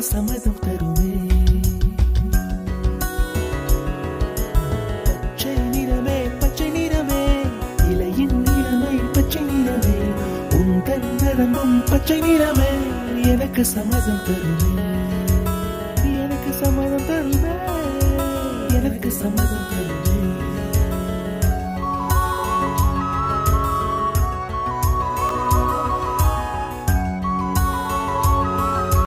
சம்மதம் தருமே. பச்சை நிறமே பச்சை நிறமே, இலையின் நிறமை பச்சை நிறமே, உந்தன் நிறமும் பச்சை நிறமே, எனக்கு சம்மதம் தருமே, எனக்கு சம்மதம் தருமே, எனக்கு சம்மதம் தருமே.